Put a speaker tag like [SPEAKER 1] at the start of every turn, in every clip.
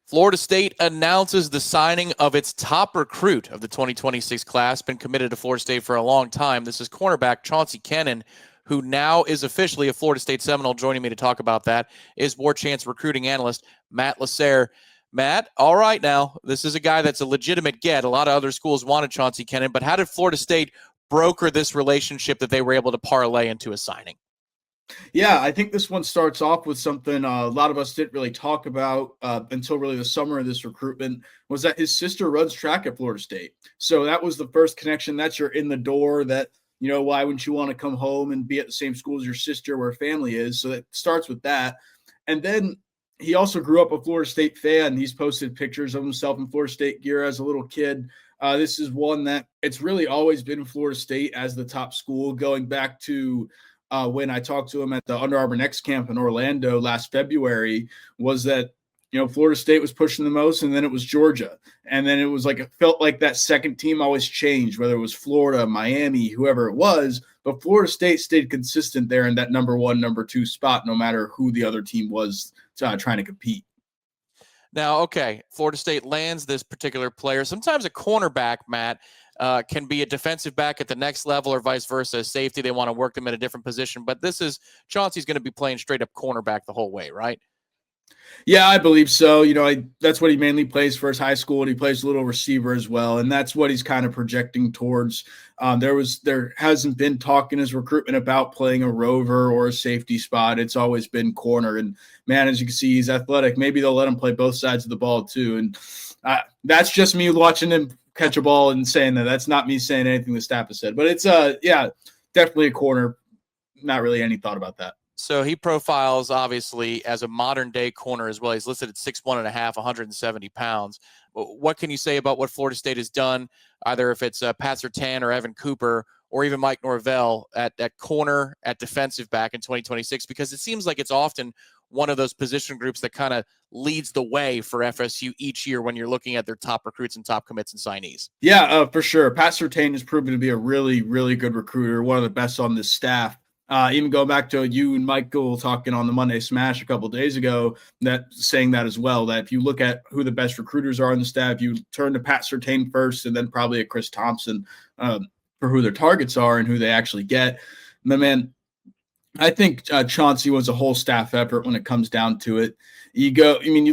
[SPEAKER 1] Florida State announces the signing of its top recruit of the 2026 class, been committed to Florida State for a long time. This is cornerback Chauncey Kennon, who now is officially a Florida State Seminole. Joining me to talk about that is Warchant's recruiting analyst, Matt Lasser. Matt, all right now, this is a guy that's a legitimate get. A lot of other schools wanted Chauncey Kennon, but how did Florida State broker this relationship that they were able to parlay into a signing?
[SPEAKER 2] Yeah, I think this one starts off with something a lot of us didn't really talk about until really the summer of this recruitment, was that his sister runs track at Florida State. So that was the first connection. That's your in the door that, why wouldn't you want to come home and be at the same school as your sister where family is? So it starts with that. And then he also grew up a Florida State fan. He's posted pictures of himself in Florida State gear as a little kid. This is one that it's really always been Florida State as the top school, going back to when I talked to him at the Under Armour Next Camp in Orlando last February, was that, Florida State was pushing the most, and then it was Georgia. And then it felt like that second team always changed, whether it was Florida, Miami, whoever it was. But Florida State stayed consistent there in that number one, number two spot, no matter who the other team was trying to compete.
[SPEAKER 1] Now, okay, Florida State lands this particular player. Sometimes a cornerback, Matt, can be a defensive back at the next level or vice versa. Safety, they want to work them in a different position. But Chauncey's going to be playing straight up cornerback the whole way, right?
[SPEAKER 2] Yeah, I believe so. That's what he mainly plays for his high school, and he plays a little receiver as well. And that's what he's kind of projecting towards. There hasn't been talk in his recruitment about playing a rover or a safety spot. It's always been corner. And man, as you can see, he's athletic. Maybe they'll let him play both sides of the ball too. And that's just me watching him catch a ball and saying that. That's not me saying anything the staff has said. But it's definitely a corner. Not really any thought about that.
[SPEAKER 1] So he profiles, obviously, as a modern-day corner as well. He's listed at 6'1.5", 170 pounds. What can you say about what Florida State has done, either if it's Pat Surtain or Evan Cooper or even Mike Norvell at corner, at defensive back in 2026? Because it seems like it's often one of those position groups that kind of leads the way for FSU each year when you're looking at their top recruits and top commits and signees.
[SPEAKER 2] Yeah, for sure. Pat Surtain has proven to be a really, really good recruiter, one of the best on this staff. Even going back to you and Michael talking on the Monday Smash a couple of days ago, that saying that as well, that if you look at who the best recruiters are on the staff, you turn to Pat Surtain first and then probably a Chris Thompson for who their targets are and who they actually get. And man, I think Chauncey was a whole staff effort when it comes down to it. You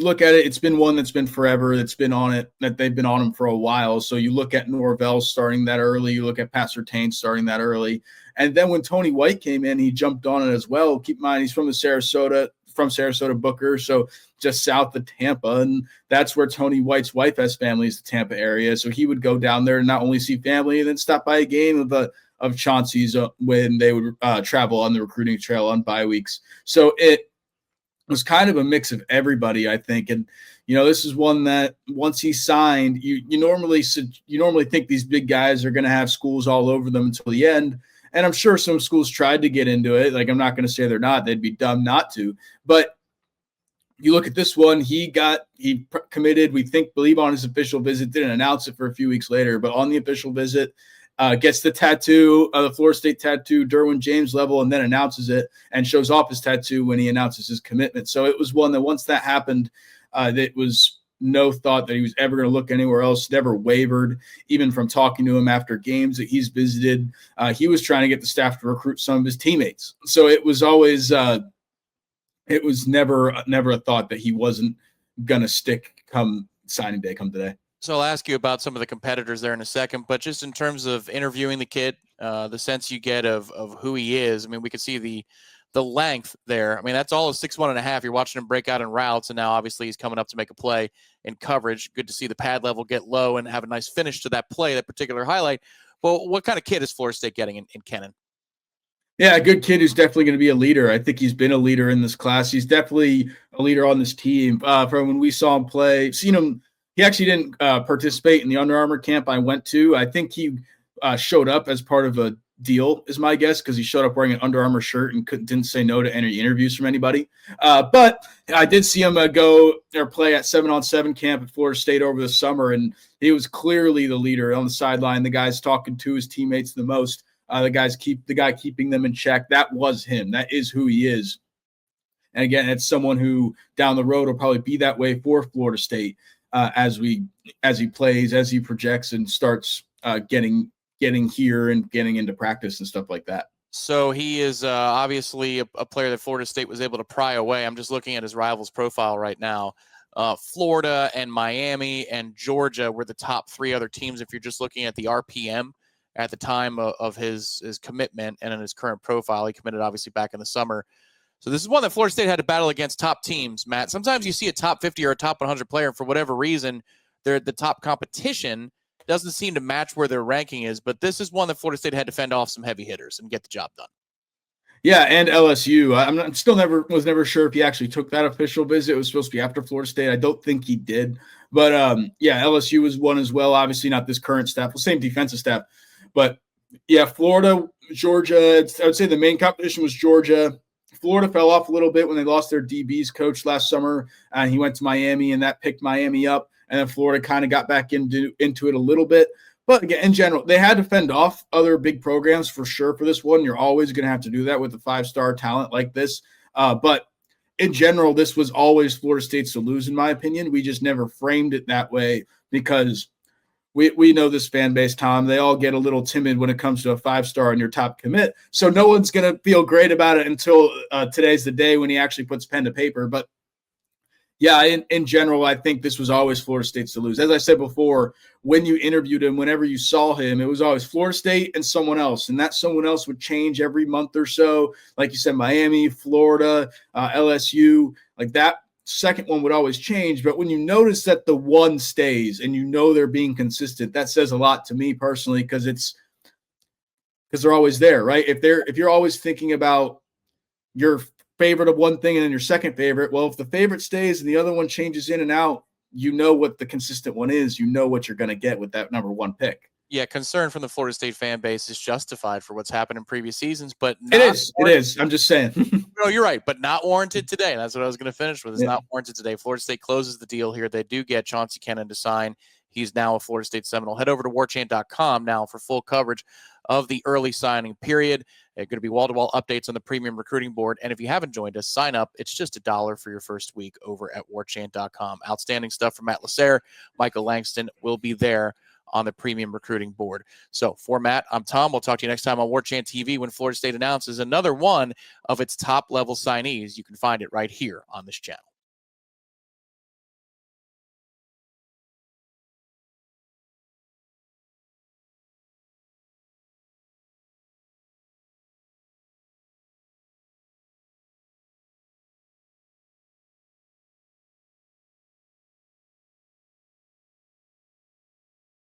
[SPEAKER 2] look at it, it's been one that's been forever, that's been on it, that they've been on him for a while. So you look at Norvell starting that early, you look at Pat Surtain starting that early. And then when Tony White came in, he jumped on it as well. Keep in mind, he's from Sarasota Booker, so just south of Tampa. And that's where Tony White's wife has family, is the Tampa area. So he would go down there and not only see family and then stop by a game of Chauncey's when they would travel on the recruiting trail on bye weeks. So it was kind of a mix of everybody, I think. And, this is one that once he signed, you normally think these big guys are going to have schools all over them until the end. And I'm sure some schools tried to get into it. Like, I'm not going to say they're not. They'd be dumb not to. But you look at this one, he committed, believe on his official visit, didn't announce it for a few weeks later, but on the official visit, gets the tattoo, the Florida State tattoo, Derwin James level, and then announces it and shows off his tattoo when he announces his commitment. So it was one that once that happened, that was no thought that he was ever going to look anywhere else, never wavered, even from talking to him after games that he's visited. He was trying to get the staff to recruit some of his teammates. So it was always it was never a thought that he wasn't going to stick come signing day, come today.
[SPEAKER 1] So I'll ask you about some of the competitors there in a second, but just in terms of interviewing the kid, the sense you get of who he is, I mean, we could see the length there. I mean, that's all of 6'1.5". You're watching him break out in routes, and now obviously he's coming up to make a play in coverage. Good to see the pad level get low and have a nice finish to that play, that particular highlight. Well, what kind of kid is Florida State getting in Kennon?
[SPEAKER 2] Yeah, a good kid who's definitely going to be a leader. I think he's been a leader in this class. He's definitely a leader on this team. From when we saw him play, seen him, he actually didn't participate in the Under Armour camp I went to. I think he showed up as part of a deal, is my guess, because he showed up wearing an Under Armour shirt and didn't say no to any interviews from anybody. But I did see him go or play at 7-on-7 camp at Florida State over the summer, and he was clearly the leader on the sideline. The guy's talking to his teammates the most. The guy keeping them in check. That was him. That is who he is. And again, it's someone who down the road will probably be that way for Florida State as he plays, as he projects and starts getting here and getting into practice and stuff like that.
[SPEAKER 1] So he is obviously a player that Florida State was able to pry away. I'm just looking at his rivals profile right now. Florida and Miami and Georgia were the top 3 other teams if you're just looking at the RPM at the time of his commitment and in his current profile. He committed obviously back in the summer. So this is one that Florida State had to battle against top teams, Matt. Sometimes you see a top 50 or a top 100 player, and for whatever reason, the top competition doesn't seem to match where their ranking is. But this is one that Florida State had to fend off some heavy hitters and get the job done.
[SPEAKER 2] Yeah, and LSU. Was never sure if he actually took that official visit. It was supposed to be after Florida State. I don't think he did. But yeah, LSU was one as well. Obviously not this current staff, the same defensive staff. But yeah, Florida, Georgia, I would say the main competition was Georgia. Florida fell off a little bit when they lost their DBs coach last summer, and he went to Miami, and that picked Miami up. And then Florida kind of got back into it a little bit. But again, in general, they had to fend off other big programs for sure for this one. You're always going to have to do that with a 5-star talent like this. But in general, this was always Florida State's to lose, in my opinion. We just never framed it that way because we know this fan base, Tom. They all get a little timid when it comes to a 5-star and your top commit. So no one's going to feel great about it until today's the day when he actually puts pen to paper. But yeah, in general, I think this was always Florida State's to lose. As I said before, when you interviewed him, whenever you saw him, it was always Florida State and someone else. And that someone else would change every month or so. Like you said, Miami, Florida, LSU, like that second one would always change. But when you notice that the one stays and you know they're being consistent, that says a lot to me personally because they're always there, right? If you're always thinking about your favorite of one thing and then your second favorite, well, if the favorite stays and the other one changes in and out, you know what the consistent one is. You know what you're going to get with that number 1 pick.
[SPEAKER 1] Yeah, concern from the Florida State fan base is justified for what's happened in previous seasons, but
[SPEAKER 2] it is. I'm just saying.
[SPEAKER 1] No, you're right, but not warranted today. That's what I was going to finish with. It's not warranted today. Florida State closes the deal here. They do get Chauncey Kennon to sign. He's now a Florida State Seminole. Head over to warchant.com now for full coverage of the early signing period. It's going to be wall-to-wall updates on the premium recruiting board. And if you haven't joined us, sign up. It's just $1 for your first week over at warchant.com. Outstanding stuff from Matt Lasser. Michael Langston will be there on the premium recruiting board. So for Matt, I'm Tom. We'll talk to you next time on Warchant TV when Florida State announces another one of its top-level signees. You can find it right here on this channel.